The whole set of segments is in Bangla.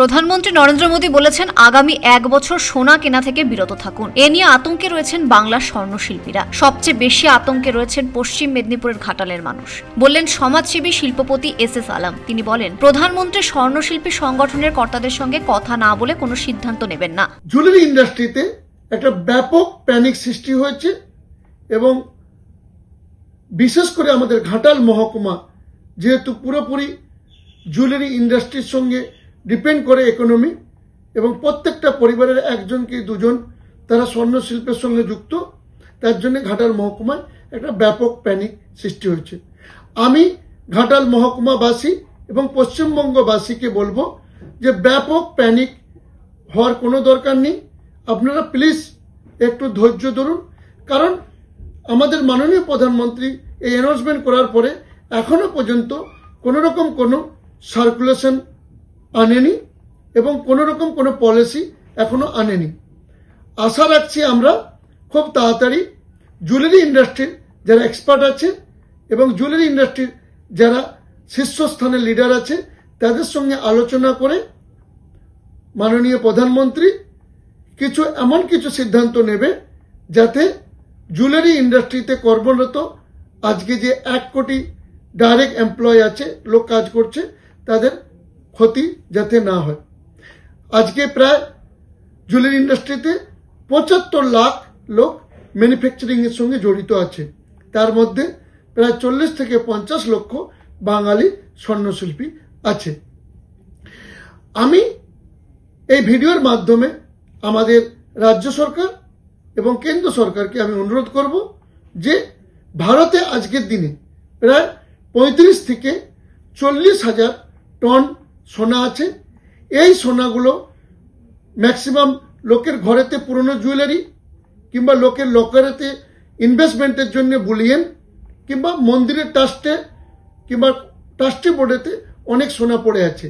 প্রধানমন্ত্রী নরেন্দ্র মোদী বলেছেন আগামী 1 বছর সোনা কেনা থেকে বিরত থাকুন। এ নিয়ে আতঙ্কে রয়েছেন বাংলার স্বর্ণশিল্পীরা। সবচেয়ে বেশি আতঙ্কে রয়েছেন পশ্চিম মেদিনীপুরের ঘাটালের মানুষ, বললেন সমাজসেবী শিল্পপতি এস আলম। তিনি বলেন, প্রধানমন্ত্রী স্বর্ণশিল্পী সংগঠনের কর্তাদের সঙ্গে কথা না বলে কোনো সিদ্ধান্ত নেবেন না। জুয়েলারি ইন্ডাস্ট্রিতে একটা ব্যাপক প্যানিক সৃষ্টি হয়েছে এবং বিশেষ করে আমাদের ঘাটাল মহকুমা যেহেতু পুরোপুরি জুয়েলারি ইন্ডাস্ট্রির সঙ্গে ডিপেন্ড করে ইকোনমি, এবং প্রত্যেকটা পরিবারের একজন কি দুজন তারা স্বর্ণ শিল্পের সঙ্গে যুক্ত, তার জন্য ঘাটাল মহকুমায় একটা ব্যাপক প্যানিক সৃষ্টি হয়েছে। আমি ঘাটাল মহকুমাবাসী এবং পশ্চিমবঙ্গবাসীকে বলবো যে ব্যাপক প্যানিক হওয়ার কোনো দরকার নেই। আপনারা প্লিজ একটু ধৈর্য ধরুন, কারণ আমাদের মাননীয় প্রধানমন্ত্রী এই অ্যানাউন্সমেন্ট করার পরে এখনো পর্যন্ত কোনো রকম কোনো সার্কুলেশন আনেনি এবং কোনো রকম কোনো পলিসি এখনো আনেনি। আশা রাখছি আমরা খুব তাড়াতাড়ি জুয়েলারি ইন্ডাস্ট্রির যারা এক্সপার্ট আছে এবং জুয়েলারি ইন্ডাস্ট্রির যারা শীর্ষস্থানের লিডার আছে তাদের সঙ্গে আলোচনা করে মাননীয় প্রধানমন্ত্রী এমন কিছু সিদ্ধান্ত নেবে যাতে জুয়েলারি ইন্ডাস্ট্রিতে কর্মরত আজকে যে 1 কোটি ডাইরেক্ট এমপ্লয় আছে, লোক কাজ করছে, তাদের ক্ষতি যাতে না হয়। আজকে প্রায় জুয়েলারি ইন্ডাস্ট্রিতে 75 লাখ লোক ম্যানুফ্যাকচারিং এর সঙ্গে জড়িত আছে, তার মধ্যে প্রায় 40 থেকে 50 লক্ষ বাঙালি স্বর্ণশিল্পী আছে। আমি এই ভিডিওর মাধ্যমে আমাদের রাজ্য সরকার এবং কেন্দ্র সরকারকে আমি অনুরোধ করব যে ভারতে আজকের দিনে প্রায় 35 থেকে 40 হাজার টন সোনা আছে। এই সোনাগুলো ম্যাক্সিমাম লোকের ঘরেতে পুরনো জুয়েলারি কিংবা লোকের লকারেতে ইনভেস্টমেন্টের জন্য বুলিয়েন কিংবা মন্দিরের ট্রাস্টে কিংবা ট্রাস্টি বোর্ডেতে অনেক সোনা পড়ে আছে।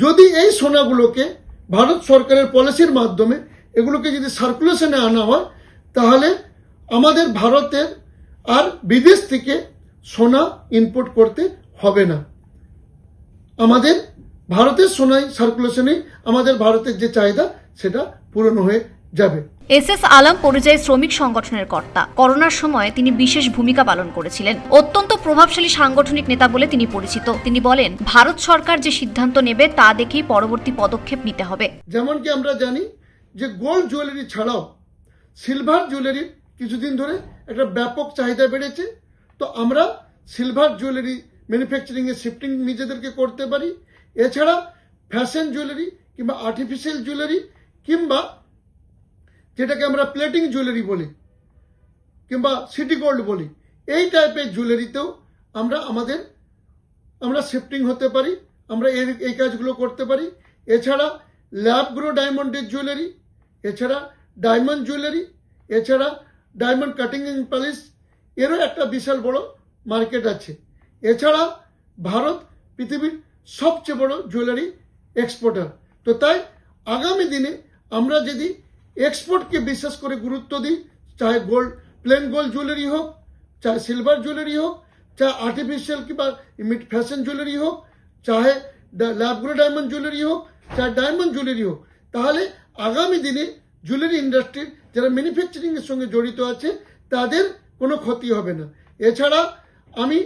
যদি এই সোনাগুলোকে ভারত সরকারের পলিসির মাধ্যমে এগুলোকে যদি সার্কুলেশনে আনা হয়, তাহলে আমাদের ভারতের আর বিদেশ থেকে সোনা ইম্পোর্ট করতে হবে না। আমাদের ভারতের সোনাই সার্কুলেশনে আমাদের ভারতের যে চাহিদা সেটা পূরণ হয়ে যাবে। এস আলম পরিযায়ী শ্রমিক সংগঠনের কর্তা। করোনার সময় তিনি বিশেষ ভূমিকা পালন করেছিলেন। অত্যন্ত প্রভাবশালী সাংগঠনিক নেতা বলে তিনি পরিচিত। তিনি বলেন, ভারত সরকার যে সিদ্ধান্ত নেবে তা দেখেই পরবর্তী পদক্ষেপ নিতে হবে। যেমন কি আমরা জানি যে গোল্ড জুয়েলারি ছাড়াও সিলভার জুয়েলারি কিছুদিন ধরে একটা ব্যাপক চাহিদা বেড়েছে। তো আমরা সিলভার জুয়েলারি ম্যানুফ্যাকচারিং এর শিফটিং নিজেদেরকে করতে পারি। এছাড়া ফ্যাশন জুয়েলারি কিংবা আর্টিফিশিয়াল জুয়েলারি কিংবা যেটাকে আমরা প্লেটিং জুয়েলারি বলি কিংবা সিটি গোল্ড বলি, এই টাইপের জুয়েলারিতেও আমরা শিফটিং হতে পারি, আমরা এই কাজগুলো করতে পারি। এছাড়া ল্যাব গ্রো ডায়মন্ডের জুয়েলারি, এছাড়া ডায়মন্ড জুয়েলারি, এছাড়া ডায়মন্ড কাটিং অ্যান্ড পলিশ এরও একটা বিশাল বড় মার্কেট আছে। এছাড়া ভারত পৃথিবীর সবচেয়ে বড় জুয়েলারি এক্সপোর্টার। তো তাই আগামী দিনে আমরা যদি এক্সপোর্টকে বিশেষ করে গুরুত্ব দিই, চাহে প্লেন গোল্ড জুয়েলারি হোক, চাহে সিলভার জুয়েলারি হোক, চাহে আর্টিফিশিয়াল কিংবা ফ্যাশন জুয়েলারি হোক, চাহে ল্যাব গ্রো ডায়মন্ড জুয়েলারি হোক, চাহে ডায়মন্ড জুয়েলারি হোক, তাহলে আগামী দিনে জুয়েলারি ইন্ডাস্ট্রির যারা ম্যানুফ্যাকচারিং এর সঙ্গে জড়িত আছে তাদের কোনো ক্ষতি হবে না। এছাড়া আমি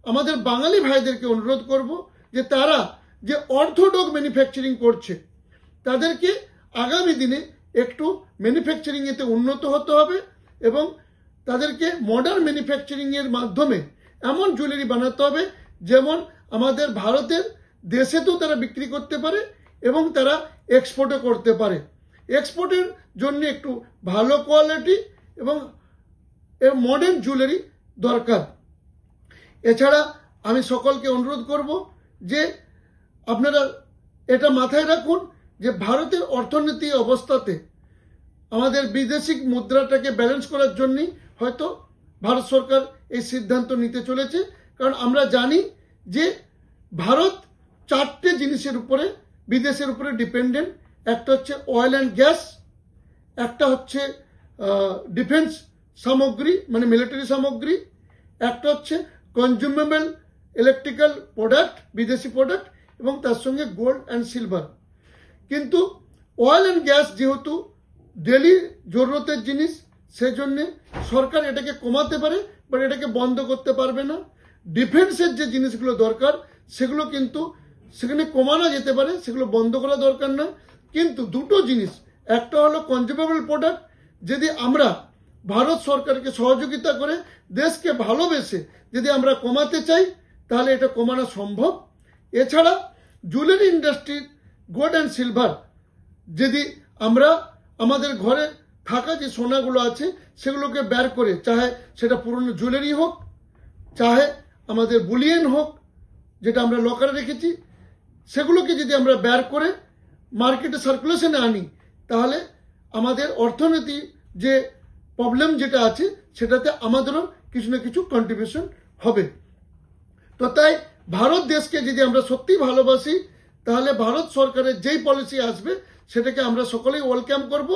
আমাদের বাঙালি ভাইদেরকে অনুরোধ করব যে তারা যে অর্থোডক্স ম্যানুফ্যাকচারিং করছে তাদেরকে আগামী দিনে একটু ম্যানুফ্যাকচারিং এতে উন্নত হতে হবে এবং তাদেরকে মডার্ন ম্যানুফ্যাকচারিং এর মাধ্যমে এমন জুয়েলারি বানাতে হবে যেমন আমাদের ভারতের দেশেতেও তারা বিক্রি করতে পারে এবং তারা এক্সপোর্টও করতে পারে। এক্সপোর্টের জন্য একটু ভালো কোয়ালিটি এবং মডার্ন জুয়েলারি দরকার। এছাড়া আমি সকলকে অনুরোধ করব যে আপনারা এটা মাথায় রাখুন যে ভারতের অর্থনীতি অবস্থাতে আমাদের বিদেশি মুদ্রাটাকে ব্যালেন্স করার জন্যই হয়তো ভারত সরকার এই সিদ্ধান্ত নিতে চলেছে। কারণ আমরা জানি যে ভারত 4টে জিনিসের উপরে বিদেশের উপরে ডিপেন্ডেন্ট। একটা হচ্ছে অয়েল অ্যান্ড গ্যাস, একটা হচ্ছে ডিফেন্স সামগ্রী মানে মিলিটারি সামগ্রী, একটা হচ্ছে কনজিউমেবল ইলেকট্রিক্যাল প্রোডাক্ট বিদেশি প্রোডাক্ট এবং তার সঙ্গে গোল্ড অ্যান্ড সিলভার। কিন্তু অয়েল অ্যান্ড গ্যাস যেহেতু ডেলি জরুরতের জিনিস, সেজন্যে সরকার এটাকে কমাতে পারে বাট এটাকে বন্ধ করতে পারবে না। ডিফেন্সের যে জিনিসগুলো দরকার সেগুলো কিন্তু সেখানে কমানো যেতে পারে, সেগুলো বন্ধ করা দরকার না। কিন্তু দুটো জিনিস, একটা হলো কনজিউমেবল প্রোডাক্ট, যদি আমরা ভারত সরকারকে সহযোগিতা করে দেশকে ভালোবেসে যদি আমরা কমাতে চাই তাহলে এটা কমানো সম্ভব। এছাড়া জুয়েলারি ইন্ডাস্ট্রির গোল্ড অ্যান্ড সিলভার যদি আমরা আমাদের ঘরে থাকা যে সোনাগুলো আছে সেগুলোকে বের করে, চাহে সেটা পুরনো জুয়েলারি হোক, চাহে আমাদের বুলিয়েন হোক যেটা আমরা লকারে রেখেছি, সেগুলোকে যদি আমরা বের করে মার্কেটে সার্কুলেশনে আনি তাহলে আমাদের অর্থনীতি যে প্রবলেম যেটা আছে সেটাতে আমাদেরও কিছু না কিছু কন্ট্রিবিউশন হবে। তো তাই ভারত দেশকে যদি আমরা সত্যি ভালোবাসি তাহলে ভারত সরকারের যেই পলিসি আসবে সেটাকে আমরা সকলেই ওয়েলকাম করব।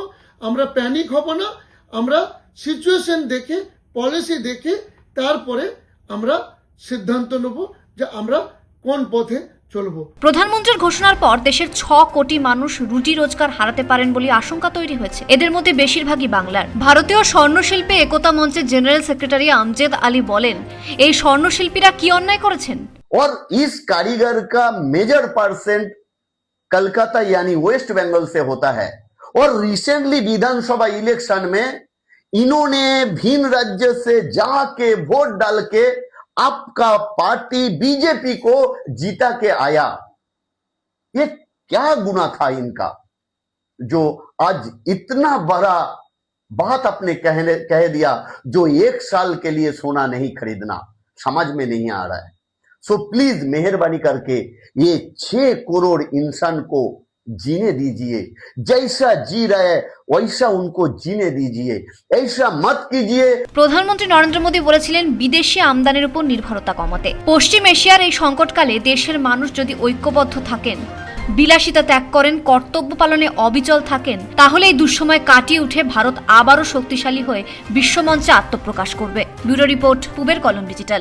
আমরা প্যানিক হব না, আমরা সিচুয়েশন দেখে পলিসি দেখে তারপরে আমরা সিদ্ধান্ত নেব যে আমরা কোন পথে চলবো। প্রধানমন্ত্রীর ঘোষণার পর দেশের 6 কোটি মানুষ রুটি রোজগার হারাতে পারেন বলে আশঙ্কা তৈরি হয়েছে। এদের মধ্যে বেশিরভাগই বাংলার। ভারতীয় স্বর্ণশিল্পে একতা মঞ্চের জেনারেল সেক্রেটারি আমজেদ আলী বলেন, এই স্বর্ণশিল্পীরা কি অন্যায় করেছেন? और इस कारीगर का मेजर परसेंट कलकत्ता यानी वेस्ट बंगाल से होता है। और रिसेंटली विधानसभा इलेक्शन में इन्होंने भिन्न राज्य से जाके वोट डाल के आपका पार्टी बीजेपी को जीता के आया। ये क्या गुनाह था इनका जो आज इतना बड़ा बात अपने कह दिया, जो 1 साल के लिए सोना नहीं खरीदना समझ में नहीं आ रहा है। सो प्लीज मेहरबानी करके ये 6 करोड़ इंसान को जीने दीजिए, जैसा जी रहे वैसा उनको जीने दीजिए, ऐसा मत कीजिए। প্রধানমন্ত্রী নরেন্দ্র মোদী বলেছিলেন বিদেশি আমদানির উপর নির্ভরতা কমাতে। পশ্চিম এশিয়ার এই সংকটকালে দেশের মানুষ যদি ঐক্যবদ্ধ থাকেন, বিলাসিতা ত্যাগ করেন, কর্তব্য পালনে অবিচল থাকেন, তাহলে এই দুঃসময় কাটিয়ে উঠে ভারত আবারও শক্তিশালী হয়ে বিশ্বমঞ্চে আত্মপ্রকাশ করবে। ব্যুরো রিপোর্ট, পূবের কলম ডিজিটাল।